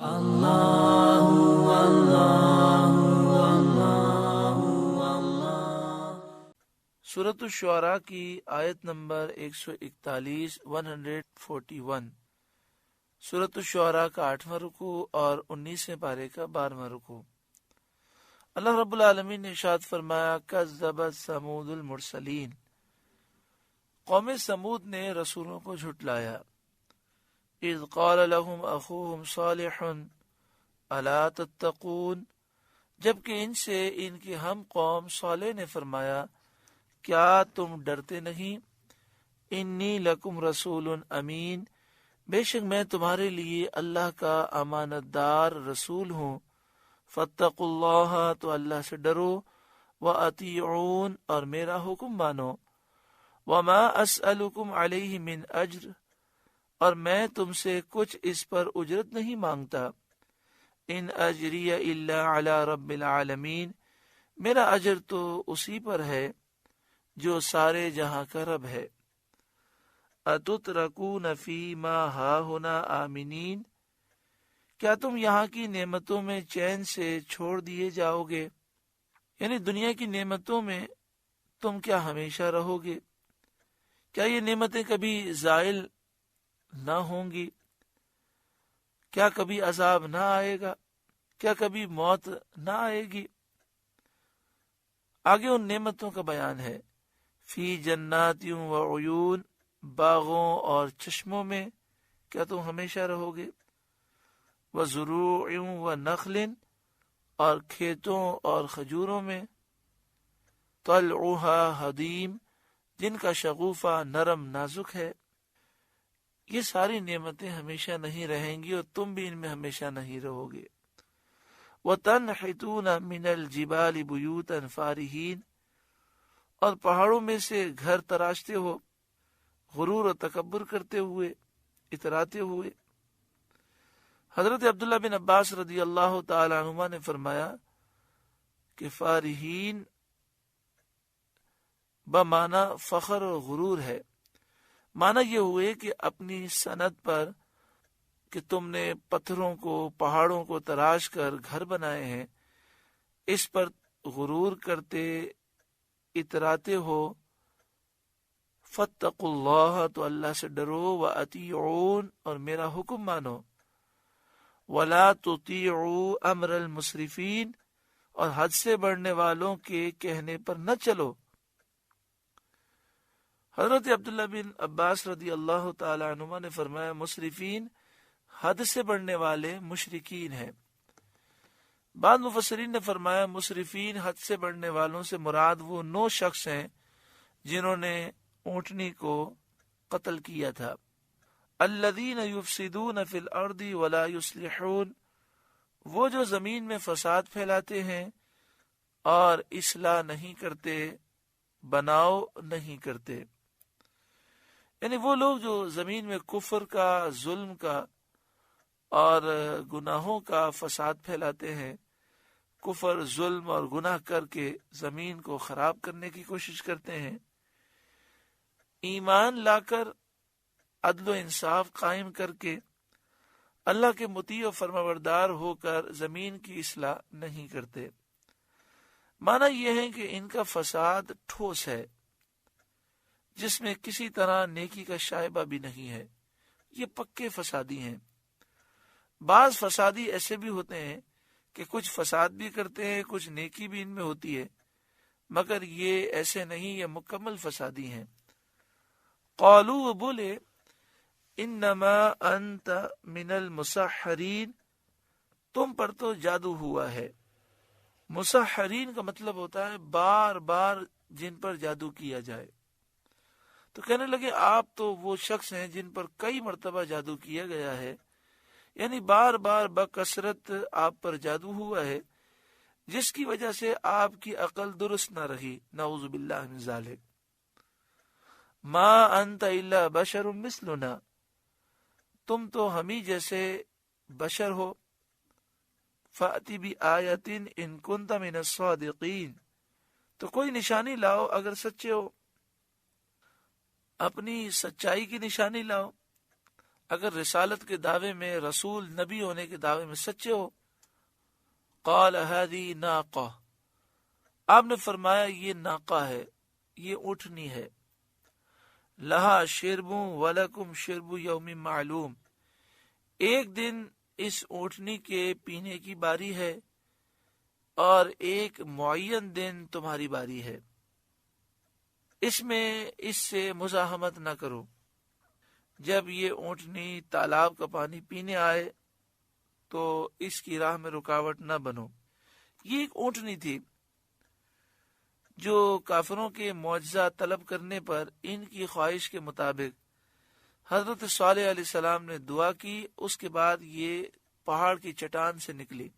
سورۃ الشعراء کی آیت نمبر 141 141۔ سورۃ الشعراء کا 8واں رکوع اور 19ویں پارے کا 12واں رکوع۔ اللہ رب العالمین نے ارشاد فرمایا کذبت ثمود المرسلین، قوم سمود نے رسولوں کو جھٹلایا۔ اذ قال لهم اخوهم صالح الا تتقون، جبکہ ان سے ان کی ہم قوم صالح نے فرمایا کیا تم ڈرتے نہیں؟ انی لکم رسول امین، بے شک میں تمہارے لیے اللہ کا امانت دار رسول ہوں۔ فاتقوا اللہ، تو اللہ سے ڈرو، واطیعون، اور میرا حکم مانو۔ وما اسألکم علیہ من اجر، اور میں تم سے کچھ اس پر اجرت نہیں مانگتا۔ ان اجری الا علی رب العالمین، میرا اجر تو اسی پر ہے جو سارے جہاں کا رب ہے۔ اتترکون فی ما ہاہنا آمنین، کیا تم یہاں کی نعمتوں میں چین سے چھوڑ دیے جاؤ گے؟ یعنی دنیا کی نعمتوں میں تم کیا ہمیشہ رہو گے؟ کیا یہ نعمتیں کبھی زائل نہ ہوں گی؟ کیا کبھی عذاب نہ آئے گا؟ کیا کبھی موت نہ آئے گی؟ آگے ان نعمتوں کا بیان ہے۔ فی جنات و عیون، باغوں اور چشموں میں کیا تم ہمیشہ رہو گے؟ وزروع و نخل، اور کھیتوں اور کھجوروں میں۔ طلعها حدیم، جن کا شگوفہ نرم نازک ہے۔ یہ ساری نعمتیں ہمیشہ نہیں رہیں گی اور تم بھی ان میں ہمیشہ نہیں رہو گے۔ وَتَنْحِتُونَ مِنَ الْجِبَالِ بُيُوتًا فَارِحِينَ، اور پہاڑوں میں سے گھر تراشتے ہو غرور و تکبر کرتے ہوئے، اتراتے ہوئے۔ حضرت عبداللہ بن عباس رضی اللہ تعالی عنہما نے فرمایا کہ فارحین بمعنی فخر و غرور ہے۔ معنی یہ ہوئے کہ اپنی صنعت پر کہ تم نے پتھروں کو، پہاڑوں کو تراش کر گھر بنائے ہیں، اس پر غرور کرتے اتراتے ہو۔ فاتقوا اللہ، تو اللہ سے ڈرو، واطیعون، اور میرا حکم مانو۔ ولا تطیعوا امر المسرفین، اور حد سے بڑھنے والوں کے کہنے پر نہ چلو۔ حضرت عبداللہ بن عباس رضی اللہ تعالی عنہما نے فرمایا مسرفین حد سے بڑھنے والے مشرکین ہیں۔ بعض مفسرین نے فرمایا مسرفین حد سے بڑھنے والوں سے مراد وہ 9 شخص ہیں جنہوں نے اونٹنی کو قتل کیا تھا۔ الذین یفسدون فی الارض ولا یصلحون، وہ جو زمین میں فساد پھیلاتے ہیں اور اصلاح نہیں کرتے، بناؤ نہیں کرتے۔ یعنی وہ لوگ جو زمین میں کفر کا، ظلم کا اور گناہوں کا فساد پھیلاتے ہیں، کفر، ظلم اور گناہ کر کے زمین کو خراب کرنے کی کوشش کرتے ہیں، ایمان لا کر عدل و انصاف قائم کر کے اللہ کے مطیع و فرمانبردار ہو کر زمین کی اصلاح نہیں کرتے۔ معنی یہ ہے کہ ان کا فساد ٹھوس ہے، جس میں کسی طرح نیکی کا شائبہ بھی نہیں ہے۔ یہ پکے فسادی ہیں۔ بعض فسادی ایسے بھی ہوتے ہیں کہ کچھ فساد بھی کرتے ہیں، کچھ نیکی بھی ان میں ہوتی ہے، مگر یہ ایسے نہیں، یہ مکمل فسادی ہیں۔ قالوا، بولے، انما انت من المسحرین، تم پر تو جادو ہوا ہے۔ مسحرین کا مطلب ہوتا ہے بار بار جن پر جادو کیا جائے۔ تو کہنے لگے آپ تو وہ شخص ہیں جن پر کئی مرتبہ جادو کیا گیا ہے، یعنی بار بار بکثرت آپ پر جادو ہوا ہے، جس کی وجہ سے آپ کی عقل درست نہ رہی، نعوذ باللہ من ذالک۔ ما انت الا بشر مثلنا، تم تو ہمیں جیسے بشر ہو۔ فأتی بآیۃ ان کنت من الصادقین، تو کوئی نشانی لاؤ اگر سچے ہو، اپنی سچائی کی نشانی لاؤ اگر رسالت کے دعوے میں، رسول نبی ہونے کے دعوے میں سچے ہو. قال هذه ناقہ، آپ نے فرمایا یہ ناقہ ہے، یہ اونٹنی ہے. لہا شرب ولکم شرب یوم معلوم، ایک دن اس اونٹنی کے پینے کی باری ہے اور ایک معین دن تمہاری باری ہے. اس میں اس سے مزاحمت نہ کرو. جب یہ اونٹنی تالاب کا پانی پینے آئے تو اس کی راہ میں رکاوٹ نہ بنو. یہ ایک اونٹنی تھی جو کافروں کے معجزہ طلب کرنے پر ان کی خواہش کے مطابق حضرت صالح علیہ السلام نے دعا کی. اس کے بعد یہ پہاڑ کی چٹان سے نکلی.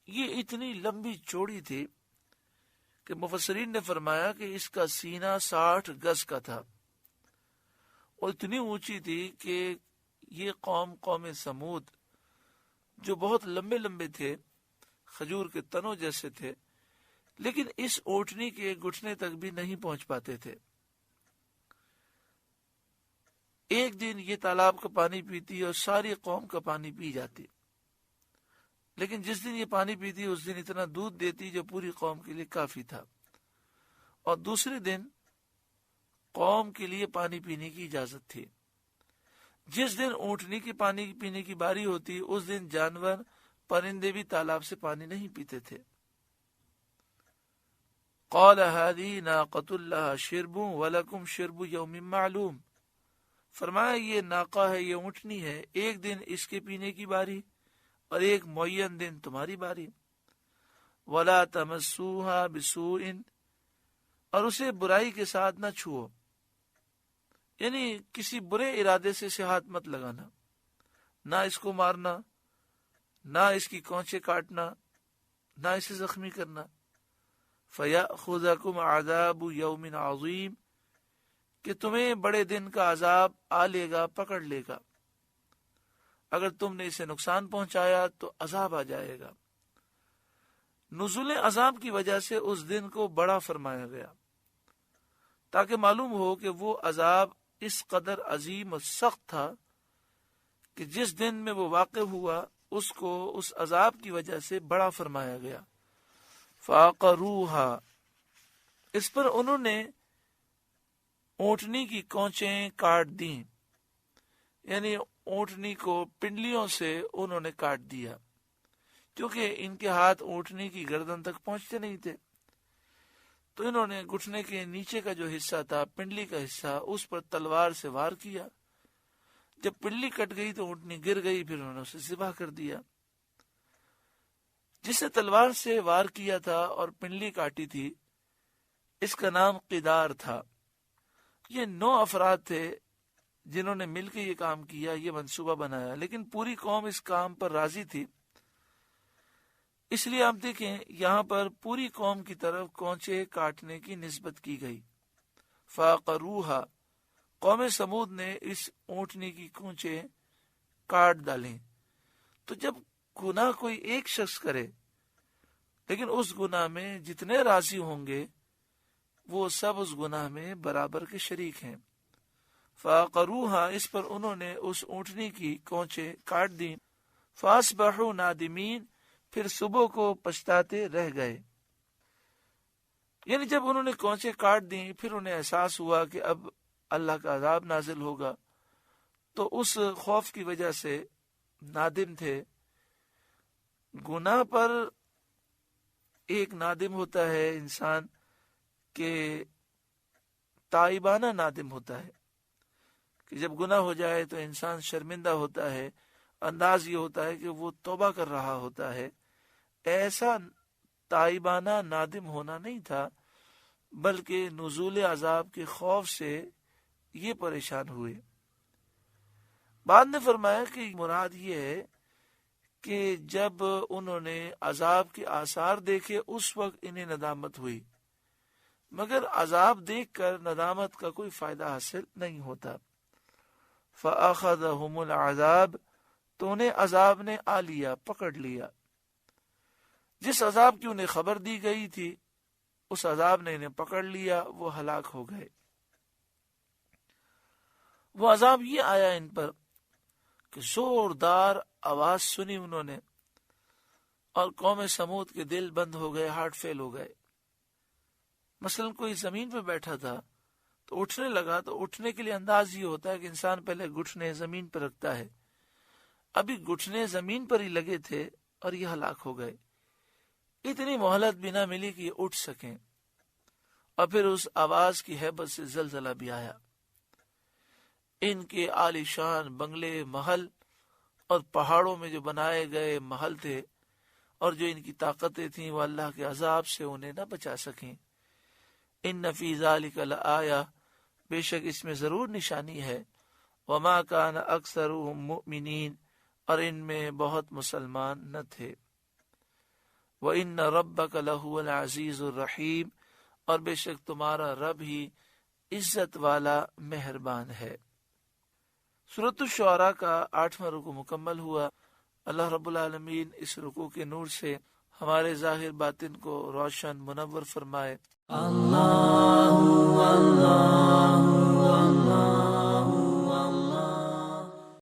یہ اتنی لمبی چوڑی تھی کہ مفسرین نے فرمایا کہ اس کا سینہ 60 گز کا تھا اور اتنی اونچی تھی کہ یہ قوم سمود جو بہت لمبے لمبے تھے، کھجور کے تنوں جیسے تھے، لیکن اس اونٹنی کے گھٹنے تک بھی نہیں پہنچ پاتے تھے. ایک دن یہ تالاب کا پانی پیتی اور ساری قوم کا پانی پی جاتی، لیکن جس دن یہ پانی پیتی اس دن اتنا دودھ دیتی جو پوری قوم کے لیے کافی تھا، اور دوسرے دن قوم کے لیے پانی پینے کی اجازت تھی. جس دن اونٹنی کی پانی پینے کی باری ہوتی اس دن جانور پرندے بھی تالاب سے پانی نہیں پیتے تھے. قال هذه ناقۃ لها شرب ولکم شرب یوم معلوم، فرمایا یہ ناقہ ہے، یہ اونٹنی ہے، ایک دن اس کے پینے کی باری اور ایک معین دن تمہاری باری. ولا تمسوها بسوء، اور اسے برائی کے ساتھ نہ چھوؤ، یعنی کسی برے ارادے سے اسے ہاتھ مت لگانا، نہ اس کو مارنا، نہ اس کی کونچے کاٹنا، نہ اسے زخمی کرنا. فَيَأْخُذَكُمْ عَذَابُ يَوْمٍ عَظِيمٍ، کہ تمہیں بڑے دن کا عذاب آ لے گا، پکڑ لے گا. اگر تم نے اسے نقصان پہنچایا تو عذاب آ جائے گا. نزول عذاب کی وجہ سے اس دن کو بڑا فرمایا گیا تاکہ معلوم ہو کہ وہ عذاب اس قدر عظیم اور سخت تھا کہ جس دن میں وہ واقع ہوا اس کو اس عذاب کی وجہ سے بڑا فرمایا گیا. فَعَقَرُوهَا، اس پر انہوں نے اونٹنی کی کونچیں کاٹ دیں، یعنی اونٹنی کو پنڈلیوں سے انہوں نے کاٹ دیا، کیونکہ ان کے ہاتھ اونٹنی کی گردن تک پہنچتے نہیں تھے. تو انہوں نے گھٹنے کے نیچے کا جو حصہ تھا، پنڈلی کا حصہ، اس پر تلوار سے وار کیا. جب پنڈلی کٹ گئی تو اونٹنی گر گئی، پھر انہوں نے اسے ذبح کر دیا. جسے تلوار سے وار کیا تھا اور پنڈلی کاٹی تھی اس کا نام قدار تھا. یہ 9 افراد تھے جنہوں نے مل کے یہ کام کیا، یہ منصوبہ بنایا، لیکن پوری قوم اس کام پر راضی تھی. اس لیے آپ دیکھیں یہاں پر پوری قوم کی طرف کونچے کاٹنے کی نسبت کی گئی. فَعَقَرُوهَا، قوم سمود نے اس اونٹنی کی کونچے کاٹ ڈالیں. تو جب گناہ کوئی ایک شخص کرے لیکن اس گناہ میں جتنے راضی ہوں گے وہ سب اس گناہ میں برابر کے شریک ہیں. فَعَقَرُوهَا، اس پر انہوں نے اس اونٹنی کی کونچے کاٹ دیں. فَأَصْبَحُوا نَادِمِينَ، پھر صبح کو پچھتاتے رہ گئے. یعنی جب انہوں نے کونچے کاٹ دیں پھر انہیں احساس ہوا کہ اب اللہ کا عذاب نازل ہوگا، تو اس خوف کی وجہ سے نادم تھے. گناہ پر ایک نادم ہوتا ہے انسان کہ تائبانہ نادم ہوتا ہے، کہ جب گناہ ہو جائے تو انسان شرمندہ ہوتا ہے. انداز یہ ہوتا ہے کہ وہ توبہ کر رہا ہوتا ہے. ایسا تائبانہ نادم ہونا نہیں تھا، بلکہ نزول عذاب کے خوف سے یہ پریشان ہوئے. بعد نے فرمایا کہ مراد یہ ہے کہ جب انہوں نے عذاب کے آثار دیکھے اس وقت انہیں ندامت ہوئی، مگر عذاب دیکھ کر ندامت کا کوئی فائدہ حاصل نہیں ہوتا. فَأَخَذَهُمُ الْعَذَابُ، تو انہیں عذاب نے آ لیا، پکڑ لیا. جس عذاب کی انہیں خبر دی گئی تھی اس عذاب نے انہیں پکڑ لیا، وہ ہلاک ہو گئے. وہ عذاب یہ آیا ان پر کہ زوردار آواز سنی انہوں نے اور قوم سمود کے دل بند ہو گئے، ہارٹ فیل ہو گئے۔ مثلا کوئی زمین پہ بیٹھا تھا تو اٹھنے لگا، تو اٹھنے کے لیے انداز یہ ہوتا ہے کہ انسان پہلے گھٹنے زمین پر رکھتا ہے، ابھی گھٹنے زمین پر ہی لگے تھے اور یہ ہلاک ہو گئے۔ اتنی مہلت بھی نہ ملی کہ یہ اٹھ سکیں، اور پھر اس آواز کی ہیبت سے زلزلہ بھی آیا۔ ان کے عالی شان بنگلے، محل اور پہاڑوں میں جو بنائے گئے محل تھے اور جو ان کی طاقتیں تھیں، وہ اللہ کے عذاب سے انہیں نہ بچا سکیں۔ ان فی ذلک لآیہ، بے شک اس میں ضرور نشانی ہے۔ وما کان اکثرهم مؤمنین، اور ان میں بہت مسلمان نہ تھے۔ وَإِنَّ رَبَّكَ لَهُوَ الْعَزِيزُ الرَّحِيمُ، اور بے شک تمہارا رب ہی عزت والا مہربان ہے۔ سورۃ الشعراء کا 8واں رکوع مکمل ہوا۔ اللہ رب العالمین اس رکوع کے نور سے ہمارے ظاہر باطن کو روشن منور فرمائے۔ اللہ اللہ